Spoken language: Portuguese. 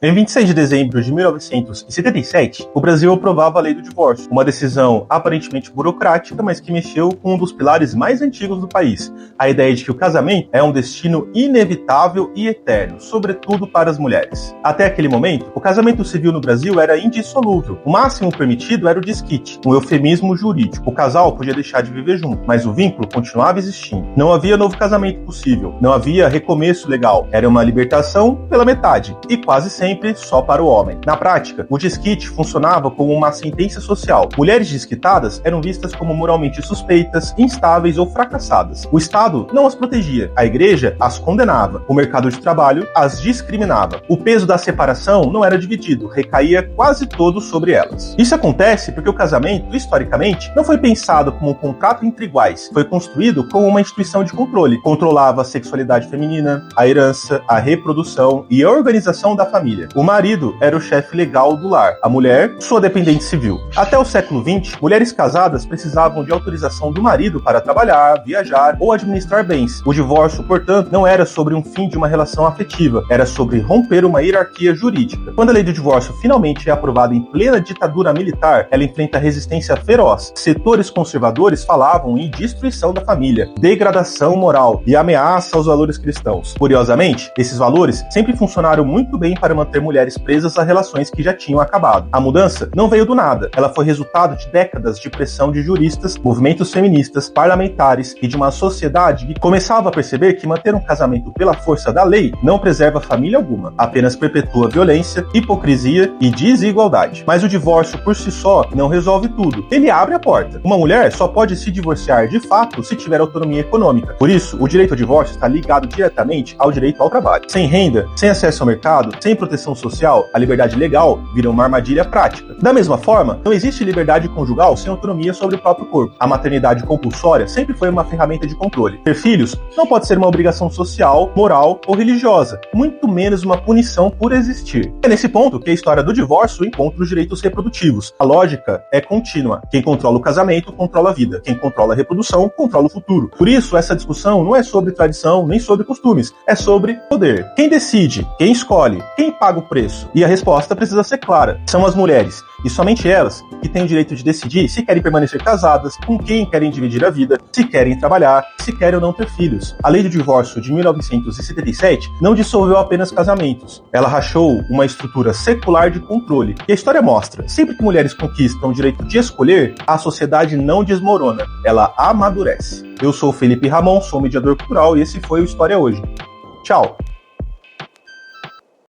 Em 26 de dezembro de 1977, o Brasil aprovava a Lei do Divórcio, uma decisão aparentemente burocrática, mas que mexeu com um dos pilares mais antigos do país, a ideia de que o casamento é um destino inevitável e eterno, sobretudo para as mulheres. Até aquele momento, o casamento civil no Brasil era indissolúvel. O máximo permitido era o desquite, um eufemismo jurídico. O casal podia deixar de viver junto, mas o vínculo continuava existindo. Não havia novo casamento possível, não havia recomeço legal. Era uma libertação pela metade, e quase sempre só para o homem. Na prática, o desquite funcionava como uma sentença social. Mulheres desquitadas eram vistas como moralmente suspeitas, instáveis ou fracassadas. O Estado não as protegia, a Igreja as condenava, o mercado de trabalho as discriminava. O peso da separação não era dividido, recaía quase todo sobre elas. Isso acontece porque o casamento, historicamente, não foi pensado como um contrato entre iguais, foi construído como uma instituição de controle. Controlava a sexualidade feminina, a herança, a reprodução e a organização da família. O marido era o chefe legal do lar, a mulher, sua dependente civil. Até o século XX, mulheres casadas precisavam de autorização do marido para trabalhar, viajar ou administrar bens. O divórcio, portanto, não era sobre um fim de uma relação afetiva, era sobre romper uma hierarquia jurídica. Quando a lei do divórcio finalmente é aprovada em plena ditadura militar, ela enfrenta resistência feroz. Setores conservadores falavam em destruição da família, degradação moral e ameaça aos valores cristãos. Curiosamente, esses valores sempre funcionaram muito bem para manter mulheres presas a relações que já tinham acabado. A mudança não veio do nada, ela foi resultado de décadas de pressão de juristas, movimentos feministas, parlamentares e de uma sociedade que começava a perceber que manter um casamento pela força da lei não preserva família alguma, apenas perpetua violência, hipocrisia e desigualdade. Mas o divórcio por si só não resolve tudo. Ele abre a porta. Uma mulher só pode se divorciar de fato se tiver autonomia econômica. Por isso, o direito ao divórcio está ligado diretamente ao direito ao trabalho. Sem renda, sem acesso ao mercado, sem proteção social, a liberdade legal vira uma armadilha prática. Da mesma forma, não existe liberdade conjugal sem autonomia sobre o próprio corpo. A maternidade compulsória sempre foi uma ferramenta de controle. Ter filhos não pode ser uma obrigação social, moral ou religiosa, muito menos uma punição por existir. É nesse ponto que a história do divórcio encontra os direitos reprodutivos. A lógica é contínua. Quem controla o casamento, controla a vida. Quem controla a reprodução, controla o futuro. Por isso, essa discussão não é sobre tradição, nem sobre costumes. É sobre poder. Quem decide? Quem escolhe? Quem paga o preço? E a resposta precisa ser clara. São as mulheres. E somente elas que têm o direito de decidir se querem permanecer casadas, com quem querem dividir a vida, se querem trabalhar, se querem ou não ter filhos. A lei do divórcio de 1977 não dissolveu apenas casamentos. Ela rachou uma estrutura secular de controle. E a história mostra, sempre que mulheres conquistam o direito de escolher, a sociedade não desmorona, ela amadurece. Eu sou o Felipe Ramon, sou mediador cultural e esse foi o História Hoje. Tchau!